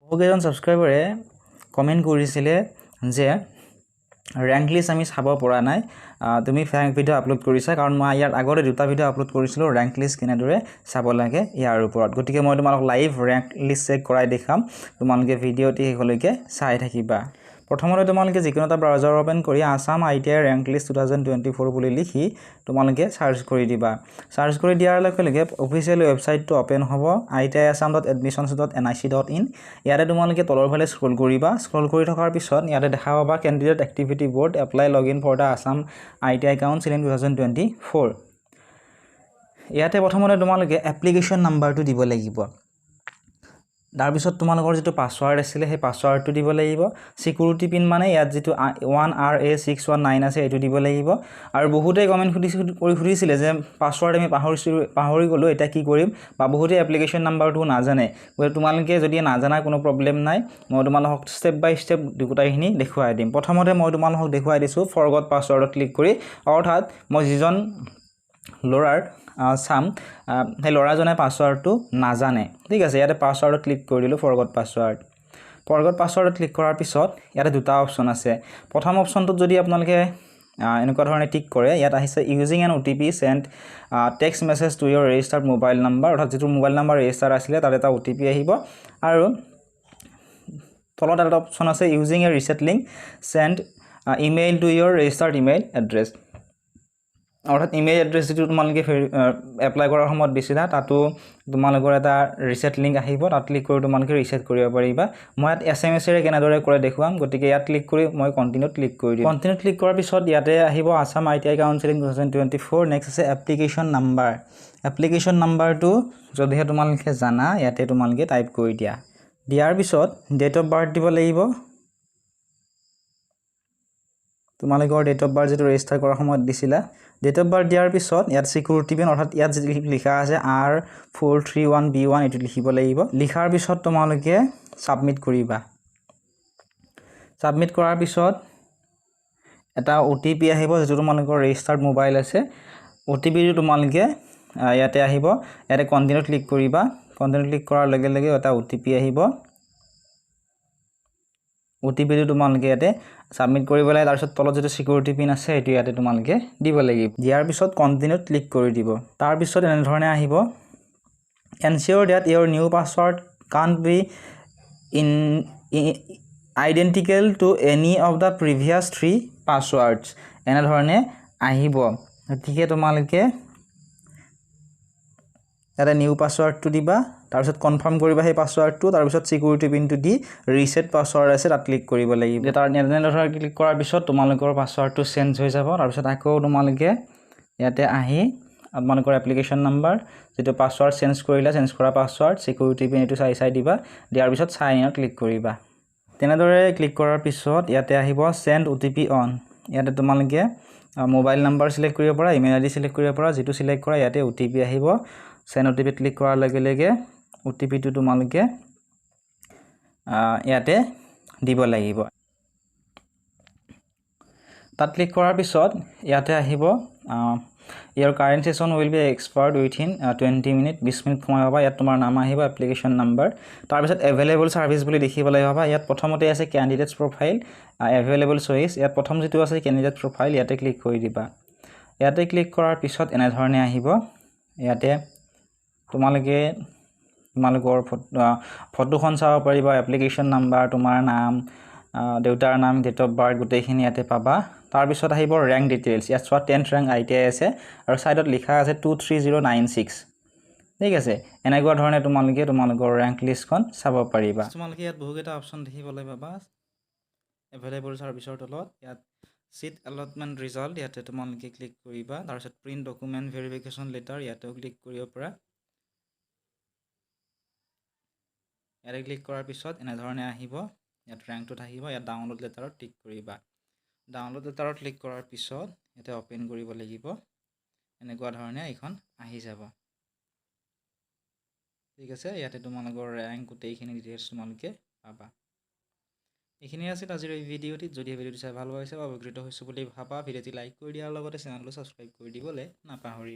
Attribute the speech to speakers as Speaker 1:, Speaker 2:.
Speaker 1: বহুকেইজন ছাবস্ক্ৰাইবাৰে কমেণ্ট কৰিছিলে যে ৰেংক লিষ্ট আমি চাব পৰা নাই, তুমি ফেক ভিডিঅ' আপলোড কৰিছা। কাৰণ মই ইয়াৰ আগতে দুটা ভিডিঅ' আপলোড কৰিছিলোঁ ৰেংক লিষ্ট কেনেদৰে চাব লাগে ইয়াৰ ওপৰত। গতিকে মই তোমালোক লাইভ ৰেংক লিষ্ট চেক কৰাই দেখাম, তোমালোকে ভিডিঅ'টি শেষলৈকে চাই থাকিবা। প্ৰথমতে তোমালোকে যিকোনো এটা ব্ৰাউজাৰ ওপেন কৰি আছাম ITI ৰেংক লিষ্ট 2024 বুলি লিখি তোমালোকে চাৰ্চ কৰি দিবা। চাৰ্চ কৰি দিয়াৰ লগে লগে অফিচিয়েল ৱেবছাইটটো ওপেন হ'ব, itiassam.admissions.nic.in। ইয়াতে তোমালোকে তলৰ ফালে স্ক্ৰল কৰিবা। স্ক্ৰল কৰি থকাৰ পিছত ইয়াতে দেখা পাবা candidate activity board apply login for the Assam ITI council in 2024। ইয়াতে প্ৰথমতে তোমালোকে এপ্লিকেশ্যন নাম্বাৰটো দিব লাগিব। তাৰপিছত তোমালোকৰ যিটো পাছৱাৰ্ড আছিলে সেই পাছৱাৰ্ডটো দিব লাগিব। সিকিউৰিটি পিন মানে ইয়াত যিটো 1RA619 আছে এইটো দিব লাগিব। আৰু বহুতে কমেণ্ট সুধিছিলে যে পাছৱাৰ্ড আমি পাহৰি গ'লো, এতিয়া কি কৰিম, বা বহুতে এপ্লিকেশ্যন নাম্বাৰটো নাজানে। গতিকে তোমালোকে যদি নাজানা কোনো প্ৰব্লেম নাই, মই তোমালোকক ষ্টেপ বাই ষ্টেপ দুটাইখিনি দেখুৱাই দিম। প্ৰথমতে মই তোমালোকক দেখুৱাই দিছোঁ ফৰগট পাছৱাৰ্ডত ক্লিক কৰি, অৰ্থাৎ মই যিজন ল'ৰাৰ চাম সেই ল'ৰাজনে পাছৱাৰ্ডটো নাজানে। ঠিক আছে, ইয়াতে পাছৱাৰ্ডত ক্লিক কৰি দিলোঁ ফৰগট পাছৱাৰ্ড। ফৰগট পাছৱাৰ্ডত ক্লিক কৰাৰ পিছত ইয়াতে দুটা অপশ্যন আছে। প্ৰথম অপশ্যনটোত যদি আপোনালোকে এনেকুৱা ধৰণে টিক কৰে, ইয়াত আহিছে using an OTP send text message to your registered mobile number, অৰ্থাৎ যিটো মোবাইল নাম্বাৰ ৰেজিষ্টাৰ আছিলে তাত এটা OTP আহিব। আৰু তলত এটা অপশ্যন আছে using a reset link send email to your registered email address, অৰ্থাৎ ইমেইল এড্ৰেছ যিটো তোমালোকে এপ্লাই কৰাৰ সময়ত দিছিলা তাতো তোমালোকৰ এটা ৰিচেট লিংক আহিব। তাত ক্লিক কৰি তোমালোকে ৰিচেট কৰিব পাৰিবা। মই ইয়াত SMS-এৰে কেনেদৰে কৰে দেখুৱাম, গতিকে ইয়াত ক্লিক কৰি মই কণ্টিনিউত ক্লিক কৰি দিম। কণ্টিনিউত ক্লিক কৰাৰ পিছত ইয়াতে আহিব Assam ITI council in 2024। Next আছে এপ্লিকেশ্যন নাম্বাৰ। এপ্লিকেশ্যন নাম্বাৰটো যদিহে তোমালোকে জানা ইয়াতে তোমালোকে টাইপ কৰি দিয়া। দিয়াৰ পিছত ডেট অফ বাৰ্থ দিব লাগিব। তোমালোকৰ ডেট অফ বাৰ্থ যিটো ৰেজিষ্টাৰ কৰাৰ সময়ত দিছিলা। ডেট অফ বাৰ্থ দিয়াৰ পিছত ইয়াত সিকিউৰিটি পিন, অৰ্থাৎ ইয়াত যি লিখা আছে R431B1 এইটো লিখিব লাগিব। লিখাৰ পিছত তোমালোকে ছাবমিট কৰিবা। ছাবমিট কৰাৰ পিছত এটা OTP আহিব, যিটো তোমালোকৰ ৰেজিষ্টাৰ্ড মোবাইল আছে। OTPটো তোমালোকে ইয়াতে আহিব, ইয়াতে কণ্টিনিউত ক্লিক কৰিবা। কণ্টিনিউত ক্লিক কৰাৰ লগে লগে এটা OTP আহিব। OTPটো তোমালোকে ইয়াতে ছাবমিট কৰিব লাগে। তাৰপিছত তলত যিটো সিকিউৰিটি পিন আছে সেইটো ইয়াতে তোমালোকে দিব লাগিব। দিয়াৰ পিছত কণ্টিনিউত ক্লিক কৰি দিব। তাৰপিছত এনেধৰণে আহিব ensure that your new password can't be identical to any of the previous 3 passwords, এনেধৰণে আহিব। গতিকে তোমালোকে ইয়াতে নিউ পাছৱাৰ্ডটো দিবা, তাৰপিছত কনফাৰ্ম কৰিবা সেই পাছৱাৰ্ডটো, তাৰপিছত সিকিউৰিটি পিনটো দি ৰিচেট পাছৱাৰ্ড আছে তাত ক্লিক কৰিব লাগিব। তাৰ এনেধৰণে ক্লিক কৰাৰ পিছত তোমালোকৰ পাছৱাৰ্ডটো চেঞ্জ হৈ যাব। তাৰপিছত আকৌ তোমালোকে ইয়াতে আহি তোমালোকৰ এপ্লিকেশ্যন নাম্বাৰ যিটো পাছৱাৰ্ড চেঞ্জ কৰিলা, চেঞ্জ কৰা পাছৱাৰ্ড, সিকিউৰিটি পিন এইটো চাই দিবা। দিয়াৰ পিছত চাইন ইনত ক্লিক কৰিবা। তেনেদৰে ক্লিক কৰাৰ পিছত ইয়াতে আহিব চেণ্ড OTP অন। ইয়াতে তোমালোকে মোবাইল নাম্বাৰ চিলেক্ট কৰিব পৰা, ইমেইল ID চিলেক্ট কৰিব পৰা, যিটো চিলেক্ট কৰা ইয়াতে OTP আহিব। চেণ্ড OTP ক্লিক কৰাৰ লগে লগে OTPটো তোমালোকে ইয়াতে দিব লাগিব। তাত ক্লিক কৰাৰ পিছত ইয়াতে আহিব your current session will be expired within 20 minute, 20 minute সময় পাবা। ইয়াত তোমাৰ নাম আহিব, এপ্লিকেশ্যন নাম্বাৰ, তাৰপিছত এভেইলেবল চাৰ্ভিচ বুলি দেখিবলৈ পাবা। ইয়াত প্ৰথমতে আছে কেণ্ডিডেটছ প্ৰফাইল এভেইলেবল চইচ। ইয়াত প্ৰথম যিটো আছে কেণ্ডিডেট প্ৰফাইল, ইয়াতে ক্লিক কৰি দিবা। ইয়াতে ক্লিক কৰাৰ পিছত এনেধৰণে আহিব। ইয়াতে তোমালোকৰ ফটোখন চাব পাৰিবা, এপ্লিকেশ্যন নাম্বাৰ, তোমাৰ নাম, দেউতাৰ নাম, ডেট অফ বাৰ্থ গোটেইখিনি ইয়াতে পাবা। তাৰপিছত আহিব ৰেংক ডিটেইলছ। ইয়াত চোৱা 10th ৰেংক ITI আছে আৰু ছাইডত লিখা আছে 23096। ঠিক আছে, এনেকুৱা ধৰণে তোমালোকৰ ৰেংক লিষ্টখন চাব পাৰিবা। তোমালোকে ইয়াত বহুকেইটা অপশ্যন দেখিবলৈ পাবা এভেইলেবল চাৰ্ভিচৰ তলত। ইয়াত চিট এলটমেণ্ট ৰিজাল্ট ইয়াতে তোমালোকে ক্লিক কৰিবা। তাৰপিছত প্ৰিণ্ট ডকুমেণ্ট ভেৰিফিকেশ্যন লেটাৰ ইয়াতেও ক্লিক কৰিব পৰা। ইয়াতে ক্লিক কৰাৰ পিছত এনেধৰণে আহিব, ইয়াত ৰেংকটোত আহিব। ইয়াত ডাউনলোড লেটাৰত টিক কৰিবা। ডাউনলোড লেটাৰত ক্লিক কৰাৰ পিছত ইয়াতে অ'পেন কৰিব লাগিব। এনেকুৱা ধৰণে এইখন আহি যাব। ঠিক আছে, ইয়াতে তোমালোকৰ ৰেংক গোটেইখিনি ডিটেইলছ তোমালোকে পাবা। এইখিনি আছিল আজিৰ এই ভিডিঅ'টিত। যদি ভিডিঅ'টি চাই ভাল পাইছে বা উপকৃত হৈছোঁ বুলি ভাবা, ভিডিঅ'টি লাইক কৰি দিয়াৰ লগতে চেনেলটো ছাবস্ক্ৰাইব কৰি দিবলৈ নাপাহৰিবা।